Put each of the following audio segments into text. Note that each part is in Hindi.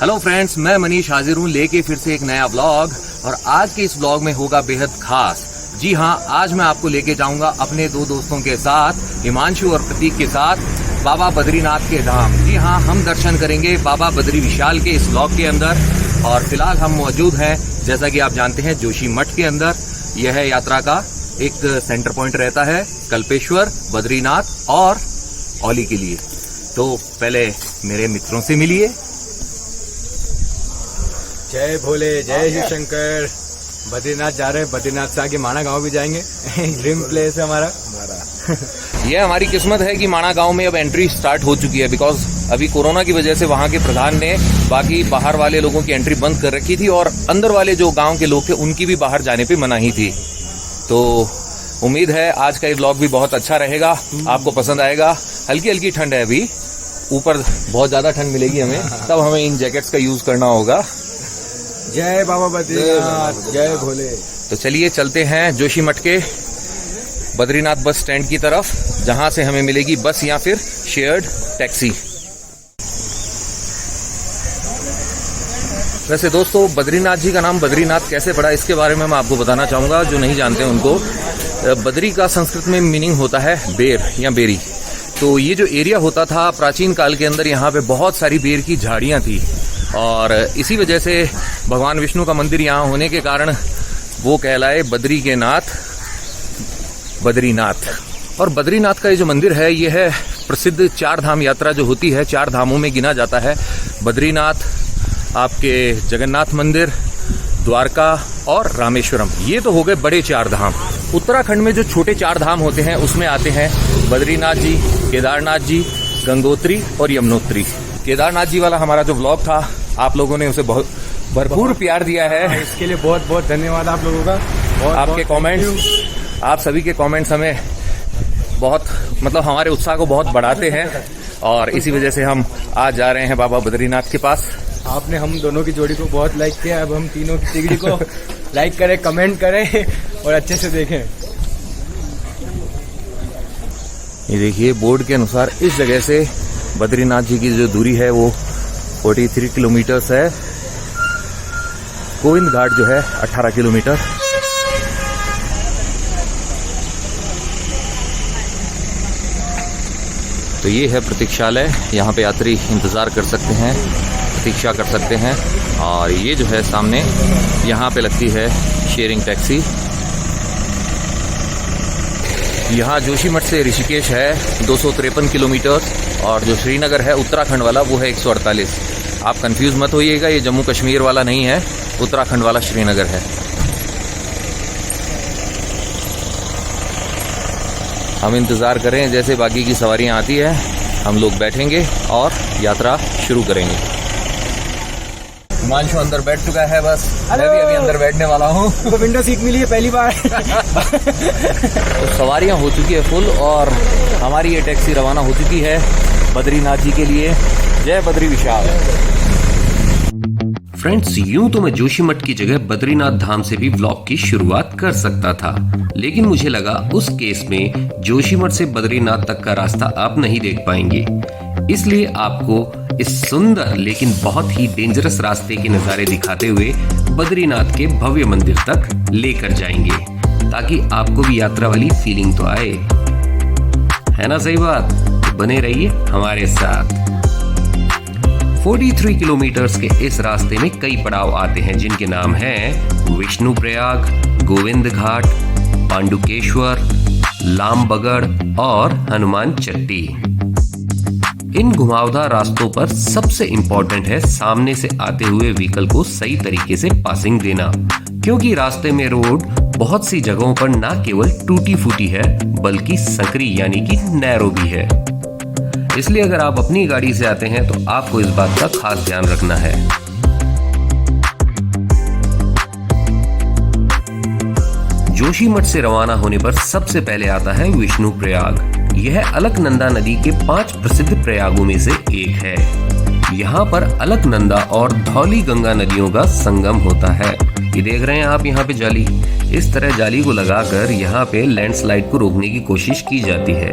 हेलो फ्रेंड्स, मैं मनीष हाजिर हूँ लेके फिर से एक नया व्लॉग। और आज के इस व्लॉग में होगा बेहद खास। जी हाँ, आज मैं आपको लेके जाऊंगा अपने दो दोस्तों के साथ, हिमांशु और प्रतीक के साथ बाबा बद्रीनाथ के धाम। जी हाँ, हम दर्शन करेंगे बाबा बद्री विशाल के इस व्लॉग के अंदर। और फिलहाल हम मौजूद हैं, जैसा कि आप जानते हैं, जोशी मठ के अंदर। यह यात्रा का एक सेंटर पॉइंट रहता है कल्पेश्वर, बद्रीनाथ और औली के लिए। तो पहले मेरे मित्रों से मिलिए। जय भोले, जय शिव शंकर। बद्रीनाथ जा रहे हैं, बद्रीनाथ से आगे माना गांव भी जाएंगे। ड्रीम प्लेस है हमारा। यह हमारी किस्मत है कि माना गांव में अब एंट्री स्टार्ट हो चुकी है, बिकॉज अभी कोरोना की वजह से वहां के प्रधान ने बाकी बाहर वाले लोगों की एंट्री बंद कर रखी थी और अंदर वाले जो गांव के लोग थे उनकी भी बाहर जाने पे मनाही थी। तो उम्मीद है आज का ये व्लॉग भी बहुत अच्छा रहेगा, आपको पसंद आएगा। हल्की हल्की ठंड है, अभी ऊपर बहुत ज्यादा ठंड मिलेगी हमें, तब हमें इन जैकेट्स का यूज करना होगा। जय बाबा बद्रीनाथ, जय भोले। तो चलिए चलते हैं जोशी मठ के बद्रीनाथ बस स्टैंड की तरफ, जहां से हमें मिलेगी बस या फिर शेयर्ड टैक्सी। वैसे दोस्तों, बद्रीनाथ जी का नाम बद्रीनाथ कैसे पड़ा, इसके बारे में मैं आपको बताना चाहूंगा। जो नहीं जानते उनको, बद्री का संस्कृत में मीनिंग होता है बेर या बेरी। तो ये जो एरिया होता था प्राचीन काल के अंदर, यहाँ पे बहुत सारी बेर की झाड़ियां थी और इसी वजह से भगवान विष्णु का मंदिर यहाँ होने के कारण वो कहलाए बद्री के नाथ बद्रीनाथ। और बद्रीनाथ का ये जो मंदिर है, ये है प्रसिद्ध चार धाम यात्रा जो होती है, चार धामों में गिना जाता है। बद्रीनाथ, आपके जगन्नाथ मंदिर, द्वारका और रामेश्वरम, ये तो हो गए बड़े चार धाम। उत्तराखंड में जो छोटे चार धाम होते हैं उसमें आते हैं बद्रीनाथ जी, केदारनाथ जी, गंगोत्री और यमुनोत्री। केदारनाथ जी वाला हमारा जो व्लॉग था, आप लोगों ने उसे बहुत भरपूर प्यार दिया है, इसके लिए बहुत बहुत धन्यवाद आप लोगों का। आपके कमेंट्स, आप सभी के कमेंट्स हमें बहुत, मतलब हमारे उत्साह को बहुत बढ़ाते हैं और इसी वजह से हम आज जा रहे हैं बाबा बद्रीनाथ के पास। आपने हम दोनों की जोड़ी को बहुत लाइक किया, अब हम तीनों की तिगड़ी को लाइक करें, कमेंट करें और अच्छे से देखें। ये देखिए, बोर्ड के अनुसार इस जगह से बद्रीनाथ जी की जो दूरी है वो 43 किलोमीटर्स है। गोविंद घाट जो है 18 किलोमीटर। तो ये है प्रतीक्षालय, यहाँ पे यात्री इंतजार कर सकते हैं, प्रतीक्षा कर सकते हैं। और ये जो है सामने, यहाँ पे लगती है शेयरिंग टैक्सी। यहाँ जोशीमठ से ऋषिकेश है 253 किलोमीटर और जो श्रीनगर है उत्तराखंड वाला वो है 148। आप कंफ्यूज मत होइएगा, ये जम्मू कश्मीर वाला नहीं है, उत्तराखंड वाला श्रीनगर है। हम इंतज़ार करें, जैसे बाकी की सवारियां आती है हम लोग बैठेंगे और यात्रा शुरू करेंगे। हिमांशु अंदर बैठ चुका है, बस मैं भी अभी अंदर बैठने वाला हूँ। तो विंडो सीट मिली है पहली बार। तो सवारियां हो चुकी है फुल और हमारी ये टैक्सी रवाना हो चुकी है बद्रीनाथ जी के लिए। जय बद्री विशाल। फ्रेंड्स, यूं तो मैं जोशीमठ की जगह बद्रीनाथ धाम से भी व्लॉग की शुरुआत कर सकता था, लेकिन मुझे लगा उस केस में जोशीमठ से बद्रीनाथ तक का रास्ता आप नहीं देख पाएंगे, इसलिए आपको इस सुंदर लेकिन बहुत ही डेंजरस रास्ते के नजारे दिखाते हुए बद्रीनाथ के भव्य मंदिर तक लेकर जाएंगे, ताकि आपको भी यात्रा वाली फीलिंग तो आए। है ना सही बात? बने रहिए हमारे साथ। 43 किलोमीटर्स के इस रास्ते में कई पड़ाव आते हैं, जिनके नाम हैं विष्णु प्रयाग, गोविंद घाट, पांडुकेश्वर, लामबगड़ और हनुमान चट्टी। इन घुमावदार रास्तों पर सबसे इम्पोर्टेंट है सामने से आते हुए व्हीकल को सही तरीके से पासिंग देना, क्योंकि रास्ते में रोड बहुत सी जगहों पर न केवल टूटी फूटी है बल्कि संकरी यानी कि नैरो भी है। इसलिए अगर आप अपनी गाड़ी से आते हैं तो आपको इस बात का खास ध्यान रखना है। जोशीमठ से रवाना होने पर सबसे पहले आता है विष्णु प्रयाग। यह अलकनंदा नदी के 5 प्रसिद्ध प्रयागों में से एक है। यहाँ पर अलकनंदा और धौली गंगा नदियों का संगम होता है। ये देख रहे हैं आप यहाँ पे जाली, इस तरह जाली को लगाकर यहाँ पे लैंडस्लाइड को रोकने की कोशिश की जाती है।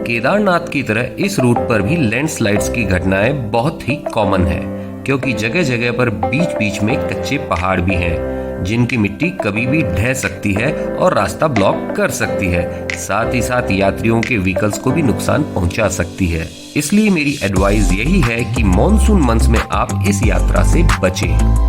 केदारनाथ की तरह इस रूट पर भी लैंडस्लाइड्स की घटनाएं बहुत ही कॉमन है, क्योंकि जगह जगह पर बीच बीच में कच्चे पहाड़ भी हैं, जिनकी मिट्टी कभी भी ढह सकती है और रास्ता ब्लॉक कर सकती है। साथ ही साथ यात्रियों के व्हीकल्स को भी नुकसान पहुंचा सकती है। इसलिए मेरी एडवाइस यही है कि मॉनसून मंथ्स में आप इस यात्रा से बचें।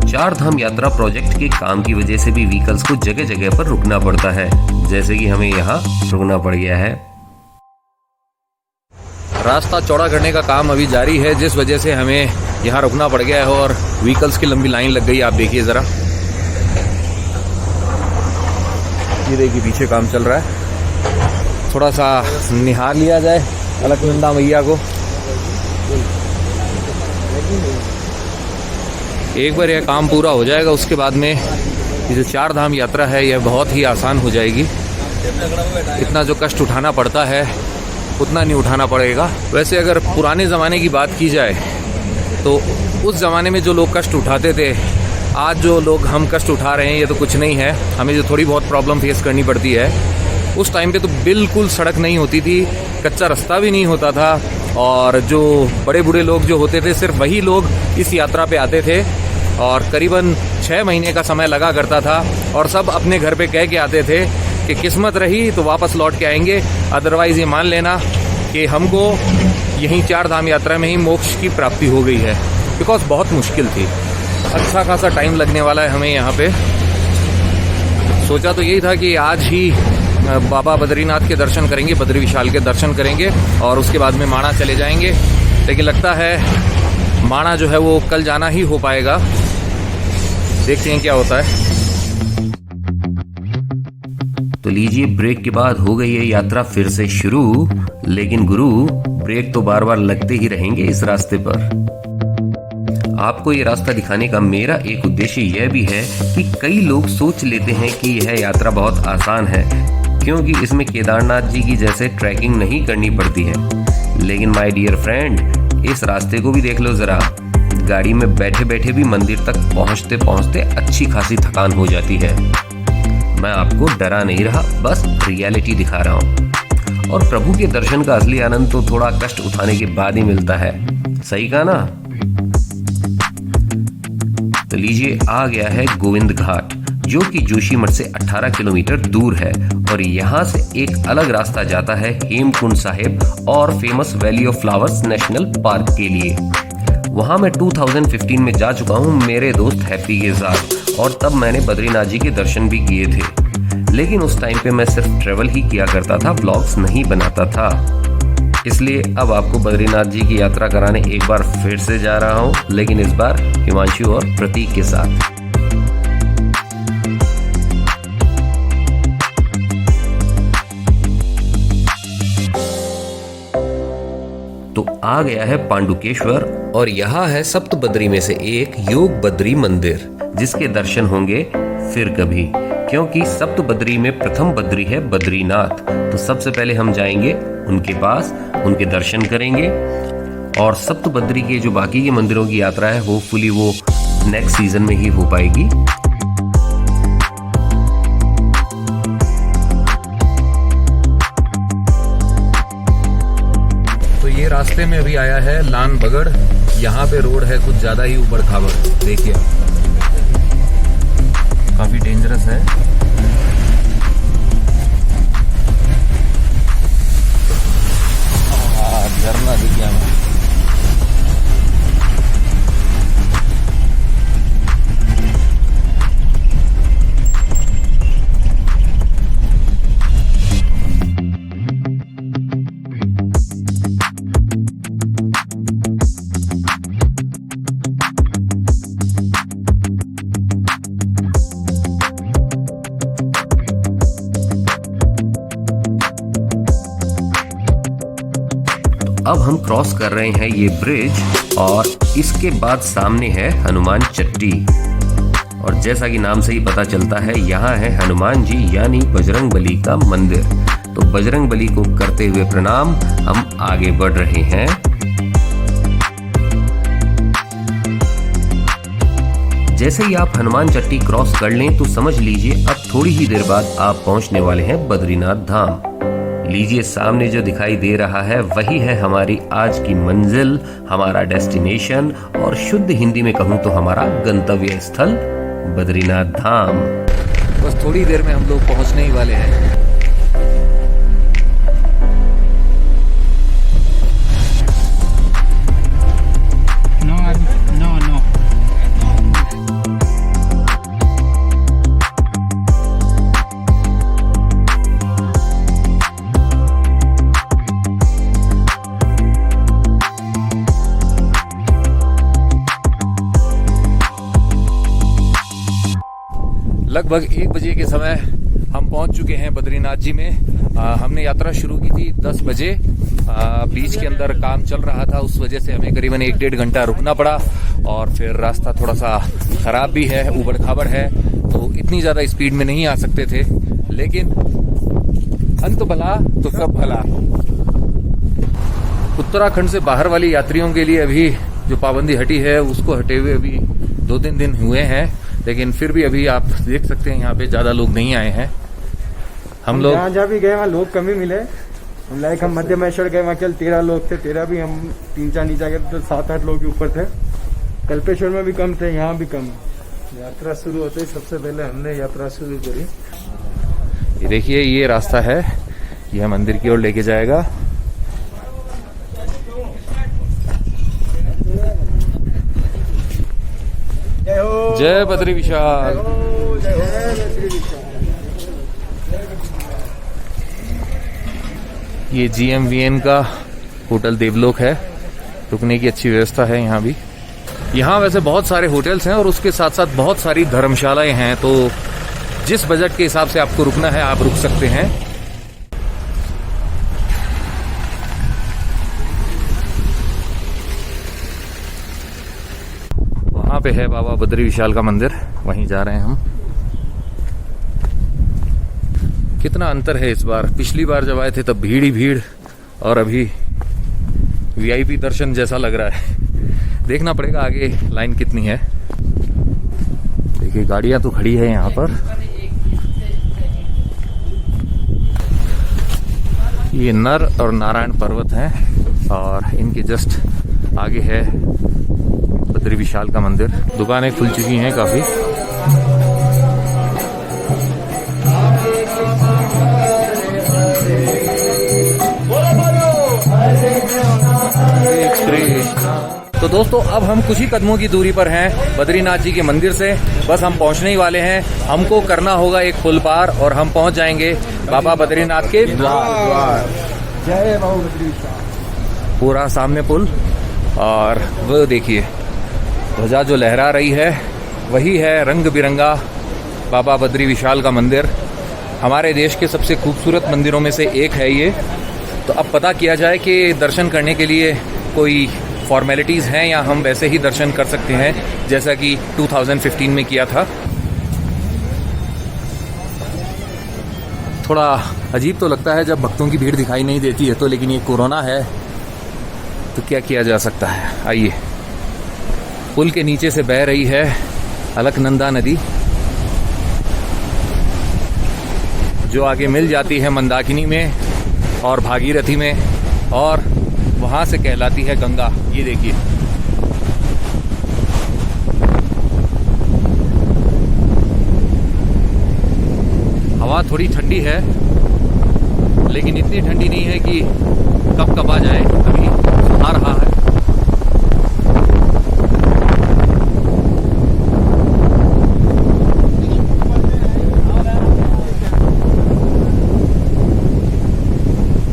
चार धाम यात्रा प्रोजेक्ट के काम की वजह से भी व्हीकल्स को जगह जगह पर रुकना पड़ता है, जैसे कि हमें यहाँ रुकना पड़ गया है। रास्ता चौड़ा करने का काम अभी जारी है, जिस वजह से हमें यहाँ रुकना पड़ गया है और व्हीकल्स की लंबी लाइन लग गई। आप देखिए ज़रा, ये देखिए पीछे काम चल रहा है। थोड़ा सा निहार लिया जाए अलकनंदा मैया को। एक बार यह काम पूरा हो जाएगा, उसके बाद में ये जो चार धाम यात्रा है यह बहुत ही आसान हो जाएगी। इतना जो कष्ट उठाना पड़ता है उतना नहीं उठाना पड़ेगा। वैसे अगर पुराने ज़माने की बात की जाए तो उस ज़माने में जो लोग कष्ट उठाते थे, आज जो लोग हम कष्ट उठा रहे हैं ये तो कुछ नहीं है। हमें जो थोड़ी बहुत प्रॉब्लम फेस करनी पड़ती है, उस टाइम पे तो बिल्कुल सड़क नहीं होती थी, कच्चा रास्ता भी नहीं होता था, और जो बड़े बूढ़े लोग जो होते थे सिर्फ वही लोग इस यात्रा पे आते थे, और करीबन 6 महीने का समय लगा करता था, और सब अपने घर पे कह के आते थे कि किस्मत रही तो वापस लौट के आएंगे, अदरवाइज़ ये मान लेना कि हमको यहीं चार धाम यात्रा में ही मोक्ष की प्राप्ति हो गई है। बिकॉज बहुत मुश्किल थी, अच्छा खासा टाइम लगने वाला है हमें यहाँ पे। सोचा तो यही था कि आज ही बाबा बद्रीनाथ के दर्शन करेंगे, बद्री विशाल के दर्शन करेंगे और उसके बाद में माणा चले जाएंगे, लेकिन लगता है माणा जो है वो कल जाना ही हो पाएगा। देखते हैं क्या होता है। तो लीजिए, ब्रेक के बाद हो गई है यात्रा फिर से शुरू, लेकिन गुरु ब्रेक तो बार बार लगते ही रहेंगे इस रास्ते पर। आपको ये रास्ता दिखाने का मेरा एक उद्देश्य यह भी है कि कई लोग सोच लेते हैं कि यह यात्रा बहुत आसान है क्योंकि इसमें केदारनाथ जी की जैसे ट्रैकिंग नहीं करनी पड़ती है। लेकिन माय डियर फ्रेंड, इस रास्ते को भी देख लो जरा। गाड़ी में बैठे बैठे भी मंदिर तक पहुंचते पहुंचते अच्छी खासी थकान हो जाती है। मैं आपको डरा नहीं रहा, बस रियलिटी दिखा रहा हूँ। और प्रभु के दर्शन का असली आनंद तो थोड़ा कष्ट उठाने के बाद ही मिलता है। सही कहा ना? तो लीजिए, आ गया है गोविंद घाट, जो कि जोशीमठ से 18 किलोमीटर दूर है, और यहाँ से एक अलग रास्ता जाता है हेमकुंड साहिब और famous valley of flowers national park के लिए। वहाँ मैं 2015 में जा चुका हूँ मेरे दोस्त हैप्पी के साथ, और तब मैंने बद्रीनाथ जी के दर्शन भी किए थे। लेकिन उस टाइम पे मैं सिर्फ ट्रेवल ही किया करता था, व्लॉग्स नहीं बनाता था। इसलिए अब आपको बद्रीनाथ जी की यात्रा कराने एक बार फिर से जा रहा हूँ, लेकिन इस बार हिमांशु और प्रतीक के साथ। तो आ गया है पांडुकेश्वर, और यहाँ है सप्त बद्री में से एक योग बद्री मंदिर, जिसके दर्शन होंगे फिर कभी, क्योंकि सप्त बद्री में प्रथम बद्री है बद्रीनाथ। तो सबसे पहले हम जाएंगे उनके पास, उनके दर्शन करेंगे, और सप्त बद्री के जो बाकी के मंदिरों की यात्रा है होपफुली वो नेक्स्ट सीजन में ही हो पाएगी। तो ये रास्ते में अभी आया है लान बगड़। यहाँ पे रोड है कुछ ज्यादा ही ऊबड़ खाबड़, देखिए काफी डेंजरस है। झरना दिख गया हमें। अब हम क्रॉस कर रहे हैं ये ब्रिज, और इसके बाद सामने है हनुमान चट्टी। और जैसा कि नाम से ही पता चलता है, यहाँ है हनुमान जी यानी बजरंग बली का मंदिर। तो बजरंग बली को करते हुए प्रणाम, हम आगे बढ़ रहे हैं। जैसे ही आप हनुमान चट्टी क्रॉस कर लें तो समझ लीजिए अब थोड़ी ही देर बाद आप पहुंचने वाले हैं बद्रीनाथ धाम। लीजिए सामने जो दिखाई दे रहा है वही है हमारी आज की मंजिल, हमारा डेस्टिनेशन और शुद्ध हिंदी में कहूँ तो हमारा गंतव्य स्थल बद्रीनाथ धाम। बस थोड़ी देर में हम लोग पहुंचने ही वाले हैं। लगभग 1 बजे के समय हम पहुंच चुके हैं बद्रीनाथ जी में। हमने यात्रा शुरू की थी 10 बजे। बीच के अंदर काम चल रहा था, उस वजह से हमें करीबन 1-1.5 घंटा रुकना पड़ा और फिर रास्ता थोड़ा सा खराब भी है, ऊबड़ खाबड़ है, तो इतनी ज़्यादा स्पीड में नहीं आ सकते थे। लेकिन अंत भला तो सब भला। उत्तराखंड से बाहर वाली यात्रियों के लिए अभी जो पाबंदी हटी है उसको हटे हुए अभी 2-3 दिन हुए हैं, लेकिन फिर भी अभी आप देख सकते हैं यहाँ पे ज्यादा लोग नहीं आए हैं। हम लोग जहाँ भी गए वहाँ लोग कम ही मिले। लाइक हम मध्य महेश्वर गए, वहाँ केवल 13 लोग थे। 13 भी हम 3-4 नीचे गए तो 7-8 लोग के ऊपर थे। कल्पेश्वर में भी कम थे, यहाँ भी कम। यात्रा शुरू होते ही सबसे पहले हमने यात्रा शुरू करी। ये देखिए, ये रास्ता है, यह मंदिर की ओर लेके जाएगा। जय बद्री विशाल। ये GMVN का होटल देवलोक है, रुकने की अच्छी व्यवस्था है यहाँ भी। यहाँ वैसे बहुत सारे होटल्स हैं और उसके साथ साथ बहुत सारी धर्मशालाएं हैं, तो जिस बजट के हिसाब से आपको रुकना है आप रुक सकते हैं। वहां पे है बाबा बद्री विशाल का मंदिर, वहीं जा रहे हैं हम। कितना अंतर है इस बार, पिछली बार जब आए थे तब भीड़ ही भीड़ और अभी VIP दर्शन जैसा लग रहा है। देखना पड़ेगा आगे लाइन कितनी है। देखिए गाड़ियां तो खड़ी है यहाँ पर। ये नर और नारायण पर्वत हैं और इनके जस्ट आगे है बद्री विशाल का मंदिर। दुकानें खुल चुकी हैं काफी। तो दोस्तों अब हम कुछ ही कदमों की दूरी पर हैं बद्रीनाथ जी के मंदिर से। बस हम पहुंचने ही वाले हैं। हमको करना होगा एक पुल पार और हम पहुंच जाएंगे बाबा बद्रीनाथ के द्वार। जय बाबा बद्री विशाल। पूरा सामने पुल और वो देखिए ध्वजा जो लहरा रही है वही है रंग बिरंगा बाबा बद्री विशाल का मंदिर। हमारे देश के सबसे खूबसूरत मंदिरों में से एक है ये। तो अब पता किया जाए कि दर्शन करने के लिए कोई फॉर्मेलिटीज़ हैं या हम वैसे ही दर्शन कर सकते हैं जैसा कि 2015 में किया था। थोड़ा अजीब तो लगता है जब भक्तों की भीड़ दिखाई नहीं देती है तो, लेकिन ये कोरोना है तो क्या किया जा सकता है। आइए, पुल के नीचे से बह रही है अलकनंदा नदी जो आगे मिल जाती है मंदाकिनी में और भागीरथी में और वहां से कहलाती है गंगा। ये देखिए, हवा थोड़ी ठंडी है लेकिन इतनी ठंडी नहीं है कि कब कब आ जाए। अभी आ रहा है।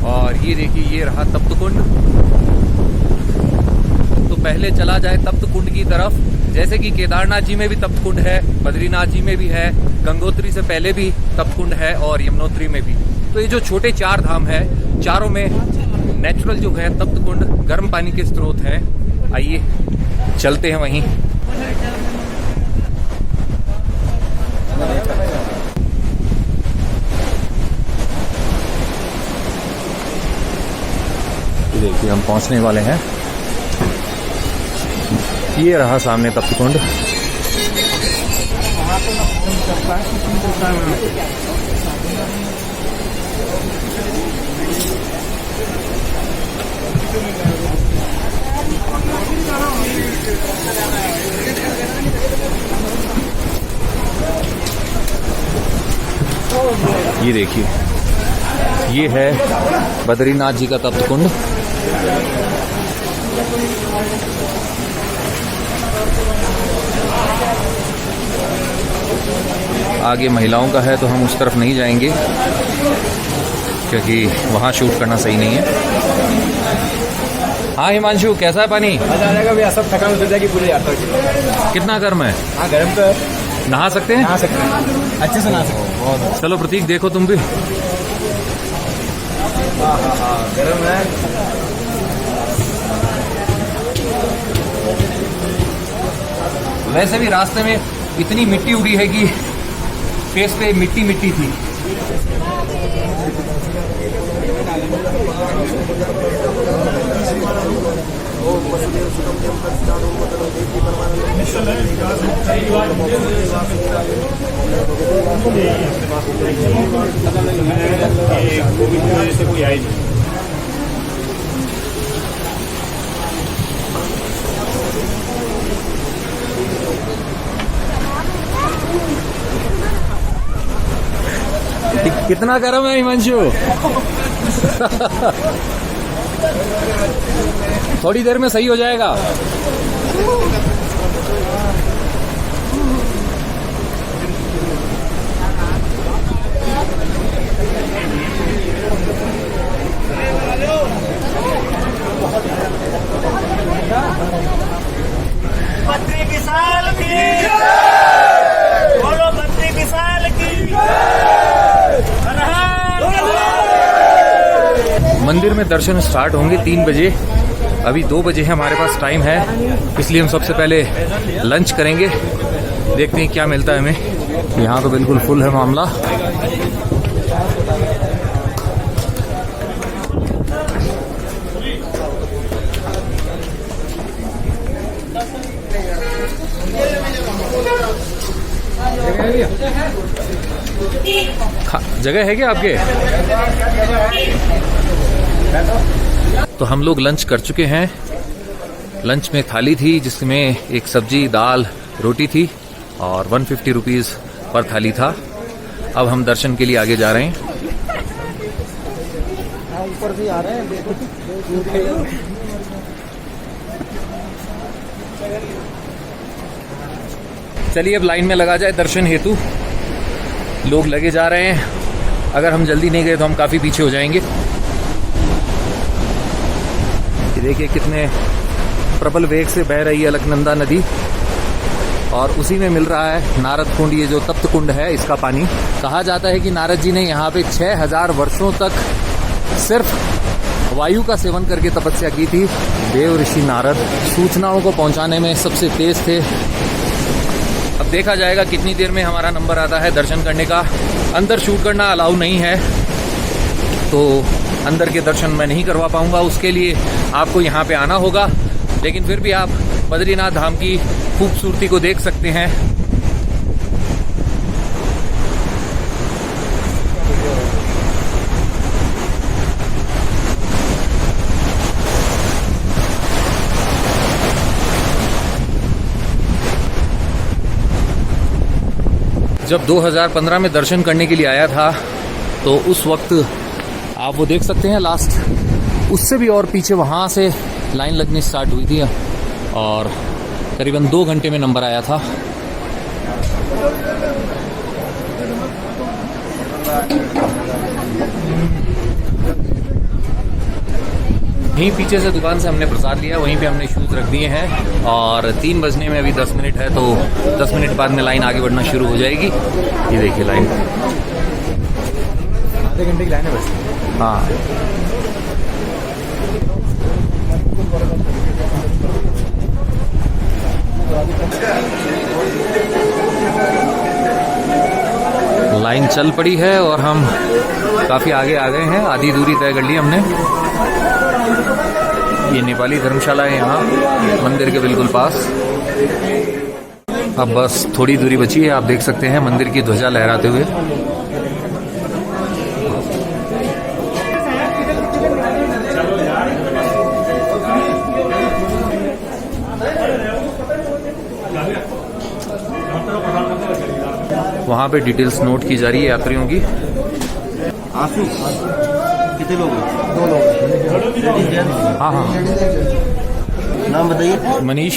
और ये देखिए, ये रहा तप्त कुंड। तो पहले चला जाए तप्त कुंड की तरफ। जैसे कि केदारनाथ जी में भी तप्त कुंड है, बद्रीनाथ जी में भी है, गंगोत्री से पहले भी तप्त कुंड है और यमुनोत्री में भी। तो ये जो छोटे 4 धाम है, चारों में नेचुरल जो है तप्त कुंड गर्म पानी के स्रोत हैं। आइए चलते हैं वहीं। देखिए हम पहुंचने वाले हैं। ये रहा सामने तप्त कुंड। ये देखिए, ये है बद्रीनाथ जी का तप्त कुंड। आगे महिलाओं का है तो हम उस तरफ नहीं जाएंगे क्योंकि वहाँ शूट करना सही नहीं है। हाँ हिमांशु, कैसा है पानी? मजा आ जाएगा भैया, सब थकान उतर जाएगी पूरी यात्रा की। कितना गर्म है? हाँ गर्म तो है। नहा सकते हैं? नहा सकते हैं, अच्छे से नहा सकते हैं। चलो प्रतीक, देखो तुम भी। गर्म है। वैसे भी रास्ते में इतनी मिट्टी उड़ी है कि फेस पे मिट्टी मिट्टी थी। कितना गर्म है हिमांशु? थोड़ी देर में सही हो जाएगा। बद्री विशाल की बोलो, बद्री विशाल की। मंदिर में दर्शन स्टार्ट होंगे 3 बजे। अभी 2 बजे है, हमारे पास टाइम है, इसलिए हम सबसे पहले लंच करेंगे। देखते हैं क्या मिलता है हमें। यहाँ तो बिल्कुल फुल है मामला। जगह है क्या आपके? तो हम लोग लंच कर चुके हैं। लंच में थाली थी जिसमें एक सब्जी, दाल, रोटी थी और 150 रुपीज़ पर थाली था। अब हम दर्शन के लिए आगे जा रहे हैं। ऊपर से आ रहे हैं। चलिए अब लाइन में लगा जाए दर्शन हेतु। लोग लगे जा रहे हैं। अगर हम जल्दी नहीं गए तो हम काफ़ी पीछे हो जाएंगे। देखिए कितने प्रबल वेग से बह रही है अलकनंदा नदी और उसी में मिल रहा है नारद कुंड। ये जो तप्त कुंड है इसका पानी, कहा जाता है कि नारद जी ने यहाँ पे 6000 वर्षों तक सिर्फ वायु का सेवन करके तपस्या की थी। देव ऋषि नारद सूचनाओं को पहुंचाने में सबसे तेज थे। अब देखा जाएगा कितनी देर में हमारा नंबर आता है दर्शन करने का। अंदर शूट करना अलाउ नहीं है तो अंदर के दर्शन मैं नहीं करवा पाऊंगा। उसके लिए आपको यहाँ पे आना होगा, लेकिन फिर भी आप बद्रीनाथ धाम की खूबसूरती को देख सकते हैं। जब 2015 में दर्शन करने के लिए आया था तो उस वक्त आप वो देख सकते हैं लास्ट, उससे भी और पीछे वहाँ से लाइन लगनी स्टार्ट हुई थी और करीबन 2 घंटे में नंबर आया था। यहीं पीछे से दुकान से हमने प्रसाद लिया, वहीं पे हमने शूज़ रख दिए हैं और 3 बजने में अभी 10 मिनट है तो 10 मिनट बाद में लाइन आगे बढ़ना शुरू हो जाएगी। ये देखिए लाइन, आधे घंटे की लाइन है बस। हाँ लाइन चल पड़ी है और हम काफ़ी आगे आ गए हैं। आधी दूरी तय कर ली हमने। ये नेपाली धर्मशाला है यहाँ मंदिर के बिल्कुल पास। अब बस थोड़ी दूरी बची है, आप देख सकते हैं मंदिर की ध्वजा लहराते हुए। वहाँ पे डिटेल्स नोट की जा रही है यात्रियों की। आंसू कितने लोग हैं? 2 लोग। हाँ हाँ, नाम बताइए। मनीष।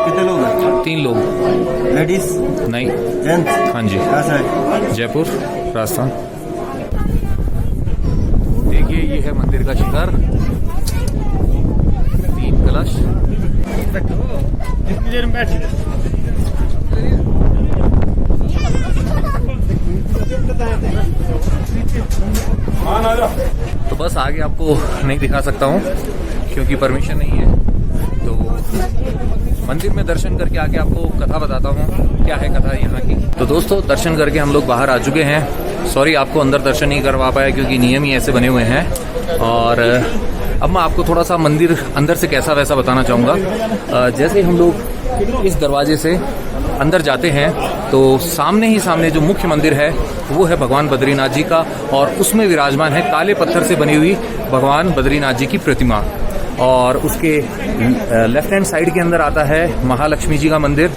कितने लोग हैं? 3 लोग। लेडीज नहीं। जेंट्स? हाँ जी। कहाँ से है? जयपुर, राजस्थान। देखिए ये है मंदिर का शिखर, 3 कलश। कितनी देर में बैठ तो बस आगे आपको नहीं दिखा सकता हूँ क्योंकि परमिशन नहीं है। तो मंदिर में दर्शन करके आके आपको कथा बताता हूँ, क्या है कथा यहाँ की। तो दोस्तों दर्शन करके हम लोग बाहर आ चुके हैं। सॉरी आपको अंदर दर्शन नहीं करवा पाया क्योंकि नियम ही ऐसे बने हुए हैं। और अब मैं आपको थोड़ा सा मंदिर अंदर से कैसा वैसा बताना चाहूँगा। जैसे हम लोग इस दरवाजे से अंदर जाते हैं तो सामने ही सामने जो मुख्य मंदिर है वो है भगवान बद्रीनाथ जी का, और उसमें विराजमान है काले पत्थर से बनी हुई भगवान बद्रीनाथ जी की प्रतिमा। और उसके लेफ्ट हैंड साइड के अंदर आता है महालक्ष्मी जी का मंदिर।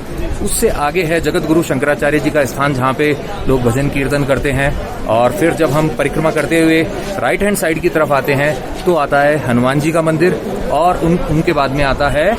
उससे आगे है जगत गुरु शंकराचार्य जी का स्थान जहाँ पे लोग भजन कीर्तन करते हैं। और फिर जब हम परिक्रमा करते हुए राइट हैंड साइड की तरफ आते हैं तो आता है हनुमान जी का मंदिर, और उनके बाद में आता है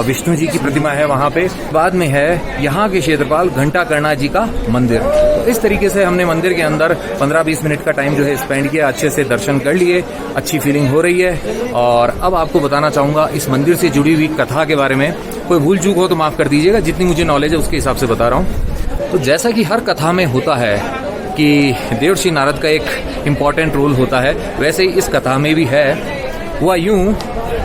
विष्णु जी की प्रतिमा है वहाँ पे। बाद में है यहाँ के क्षेत्रपाल घंटा कर्णा जी का मंदिर। तो इस तरीके से हमने मंदिर के अंदर 15-20 मिनट का टाइम जो है स्पेंड किया, अच्छे से दर्शन कर लिए, अच्छी फीलिंग हो रही है। और अब आपको बताना चाहूँगा इस मंदिर से जुड़ी हुई कथा के बारे में। कोई भूल चूक हो तो माफ़ कर दीजिएगा, जितनी मुझे नॉलेज है उसके हिसाब से बता रहा हूँ। तो जैसा कि हर कथा में होता है कि देवर्षि नारद का एक इम्पॉर्टेंट रोल होता है, वैसे ही इस कथा में भी है। हुआ यूं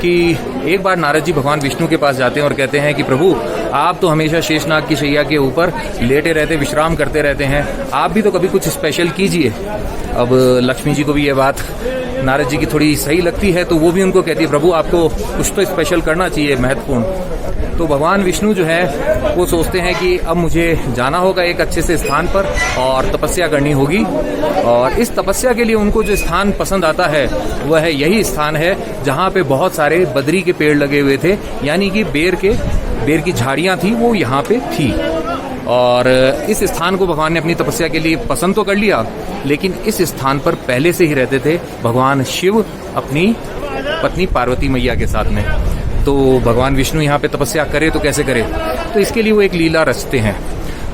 कि एक बार नारद जी भगवान विष्णु के पास जाते हैं और कहते हैं कि प्रभु आप तो हमेशा शेषनाग की शैया के ऊपर लेटे रहते, विश्राम करते रहते हैं, आप भी तो कभी कुछ स्पेशल कीजिए। अब लक्ष्मी जी को भी ये बात नारद जी की थोड़ी सही लगती है, तो वो भी उनको कहती है प्रभु आपको कुछ तो स्पेशल करना चाहिए, महत्वपूर्ण। तो भगवान विष्णु जो है वो सोचते हैं कि अब मुझे जाना होगा एक अच्छे से स्थान पर और तपस्या करनी होगी। और इस तपस्या के लिए उनको जो स्थान पसंद आता है वह है यही स्थान है जहाँ पे बहुत सारे बद्री के पेड़ लगे हुए थे, यानी कि बेर की झाड़ियाँ थी वो यहाँ पे थी। और इस स्थान को भगवान ने अपनी तपस्या के लिए पसंद तो कर लिया, लेकिन इस स्थान पर पहले से ही रहते थे भगवान शिव अपनी पत्नी पार्वती मैया के साथ में। तो भगवान विष्णु यहाँ पे तपस्या करे तो कैसे करे, तो इसके लिए वो एक लीला रचते हैं।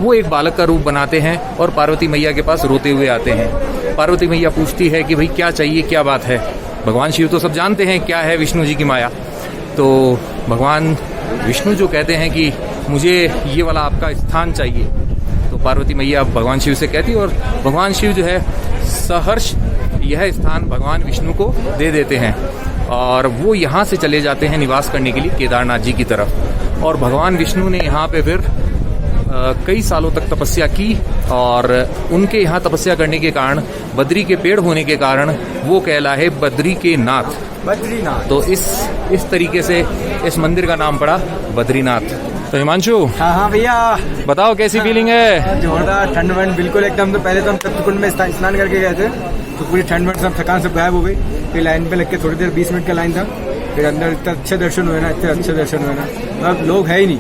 वो एक बालक का रूप बनाते हैं और पार्वती मैया के पास रोते हुए आते हैं। पार्वती मैया पूछती है कि भाई क्या चाहिए, क्या बात है। भगवान शिव तो सब जानते हैं क्या है विष्णु जी की माया। तो भगवान विष्णु जो कहते हैं कि मुझे ये वाला आपका स्थान चाहिए, तो पार्वती मैया भगवान शिव से कहती है और भगवान शिव जो है सहर्ष यह स्थान भगवान विष्णु को दे देते हैं। और वो यहाँ से चले जाते हैं निवास करने के लिए केदारनाथ जी की तरफ। और भगवान विष्णु ने यहाँ पे फिर कई सालों तक तपस्या की, और उनके यहाँ तपस्या करने के कारण बद्री के पेड़ होने के कारण वो कहलाए बद्री के नाथ, बद्रीनाथ। तो इस तरीके से इस मंदिर का नाम पड़ा बद्रीनाथ। तो हिमांशु हाँ भैया बताओ कैसी फीलिंग है? जोरदार, ठंड वंड बिल्कुल एकदम। तो पहले तो हम तप्तकुंड में स्नान करके गए थे, तो पूरी ठंड वंड सब थकान सब गायब हो गई। फिर लाइन पे लग के थोड़ी देर 20 मिनट का लाइन था, फिर अंदर इतने अच्छे दर्शन हुए ना, इतने अच्छे दर्शन हुए ना, अब लोग है ही नहीं,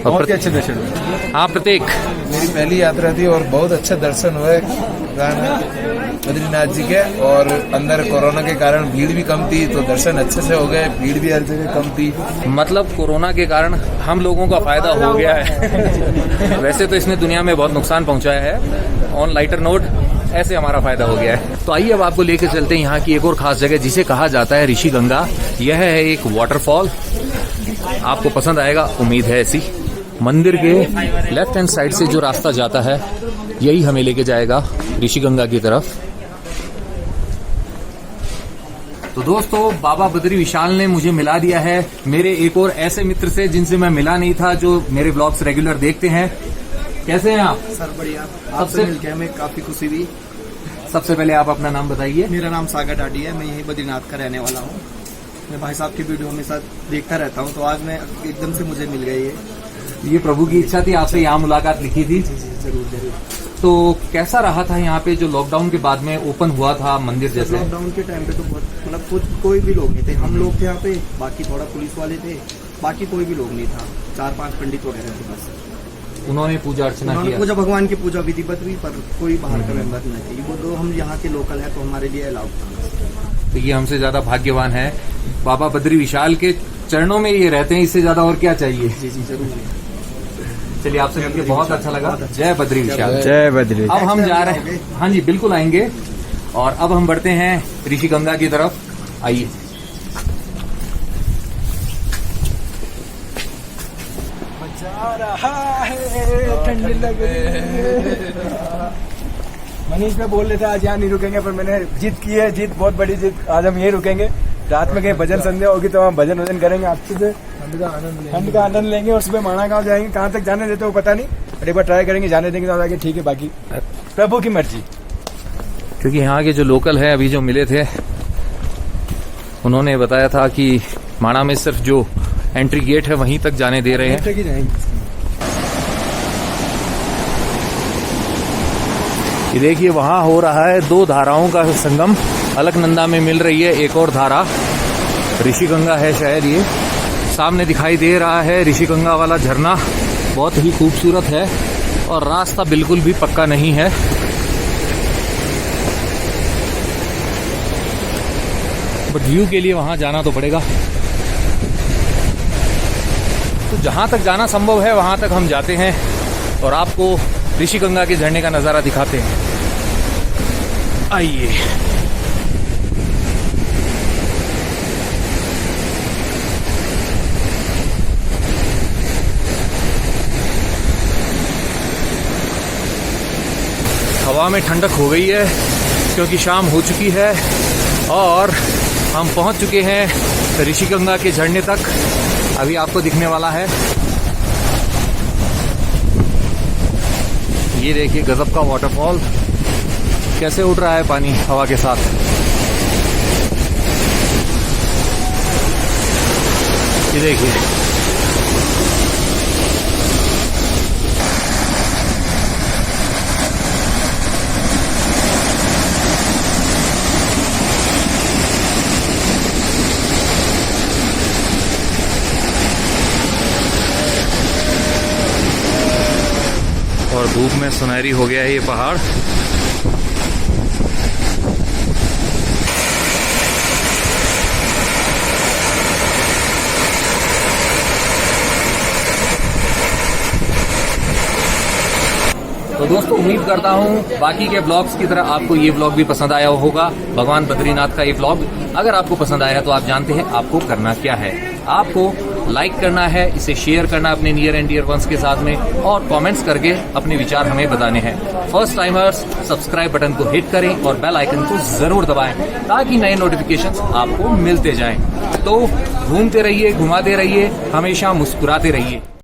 बहुत ही अच्छे दर्शन हुए। हाँ प्रतीक, मेरी पहली यात्रा थी और बहुत अच्छे दर्शन हुए बद्रीनाथ जी के। और अंदर कोरोना के कारण भीड़ भी कम थी, तो दर्शन अच्छे से हो गए, भीड़ भी हर जगह कम थी। मतलब कोरोना के कारण हम लोगों का फायदा हो गया है। वैसे तो इसने दुनिया में बहुत नुकसान पहुंचाया है, ऑन लाइटर नोट ऐसे हमारा फायदा हो गया है। तो आइए अब आपको लेके चलते हैं यहाँ की एक और खास जगह जिसे कहा जाता है ऋषि गंगा। यह है एक वाटरफॉल, आपको पसंद आएगा उम्मीद है ऐसी। मंदिर के लेफ्ट हैंड साइड से जो रास्ता जाता है यही हमें लेके जाएगा ऋषि गंगा की तरफ। तो दोस्तों बाबा बद्री विशाल ने मुझे मिला दिया है मेरे एक और ऐसे मित्र से जिनसे मैं मिला नहीं था, जो मेरे ब्लॉग्स रेगुलर देखते हैं। कैसे हैं आप? सर बढ़िया, आपसे मिलकर हमें काफी खुशी हुई। सबसे पहले आप अपना नाम बताइए। मेरा नाम सागर डाडी है, मैं यही बद्रीनाथ का रहने वाला हूँ। मैं भाई साहब की वीडियो हमेशा देखता रहता हूँ, तो आज मैं एकदम से मुझे मिल गई ये प्रभु की इच्छा थी, आपसे यहाँ मुलाकात लिखी थी। जरूर जरूर। तो कैसा रहा था यहाँ पे जो लॉकडाउन के बाद में ओपन हुआ था मंदिर जैसे? लॉकडाउन के टाइम पे तो बहुत मतलब कोई भी लोग नहीं थे, हम लोग थे यहाँ पे, बाकी थोड़ा पुलिस वाले थे, बाकी कोई भी लोग नहीं था, 4-5 पंडित वगैरह थे बस। उन्होंने पूजा अर्चना उन्होंने किया, पूजा भगवान की पूजा विधिवत हुई, पर कोई बाहर का मेंबर नहीं थे। वो तो हम यहाँ के लोकल है तो हमारे लिए अलाउड था। तो ये हमसे ज्यादा भाग्यवान है। बाबा बद्री विशाल के चरणों में ये रहते हैं, इससे ज्यादा और क्या चाहिए? जी जी जरूर। चलिए, आपसे मिलकर बहुत अच्छा लगा। जय बद्री विशाल। जय बद्री। अब हम जा रहे हैं, हाँ जी बिल्कुल आएंगे। और अब हम बढ़ते हैं ऋषिगंगा की तरफ, आइए। ठंडी लग रही है। मनीष में बोल रहे थे आज यहाँ नहीं रुकेंगे, पर मैंने जीत की है, जीत बहुत बड़ी जीत। आज हम यहीं रुकेंगे, रात में कहीं भजन संध्या होगी तो हम भजन वजन करेंगे, अच्छे से ठंड का आनंद लेंगे। और सुबह माणा गाँव जाएंगे, कहाँ तक जाने देते हो पता नहीं, पर एक बार ट्राई करेंगे, जाने देंगे तो आगे ठीक है, बाकी प्रभु की मर्जी। क्योंकि यहाँ के जो लोकल है अभी जो मिले थे, उन्होंने बताया था कि माणा में सिर्फ जो एंट्री गेट है वहीं तक जाने दे रहे हैं। ये देखिए, वहां हो रहा है 2 धाराओं का संगम, अलकनंदा में मिल रही है एक और धारा, ऋषिगंगा है शायद। ये सामने दिखाई दे रहा है ऋषिगंगा वाला झरना, बहुत ही खूबसूरत है और रास्ता बिल्कुल भी पक्का नहीं है। बट व्यू के लिए वहां जाना तो पड़ेगा। तो जहां तक जाना संभव है वहां तक हम जाते हैं और आपको ऋषिगंगा के झरने का नजारा दिखाते हैं। आइए। हवा में ठंडक हो गई है क्योंकि शाम हो चुकी है और हम पहुंच चुके हैं ऋषिगंगा के झरने तक। अभी आपको दिखने वाला है, ये देखिए गजब का वाटरफॉल, कैसे उड़ रहा है पानी हवा के साथ। ये देखिए, और धूप में सुनहरी हो गया है ये पहाड़। तो दोस्तों, उम्मीद करता हूँ बाकी के ब्लॉग्स की तरह आपको ये ब्लॉग भी पसंद आया होगा, भगवान बद्रीनाथ का ये ब्लॉग। अगर आपको पसंद आया तो आप जानते हैं आपको करना क्या है। आपको लाइक करना है, इसे शेयर करना अपने नियर एंड डियर वंस के साथ में, और कमेंट्स करके अपने विचार हमें बताने हैं। फर्स्ट टाइमर्स सब्सक्राइब बटन को हिट करें और बेल आइकन को जरूर दबाएं ताकि नए नोटिफिकेशंस आपको मिलते जाएं। तो घूमते रहिए, घुमाते रहिए, हमेशा मुस्कुराते रहिए।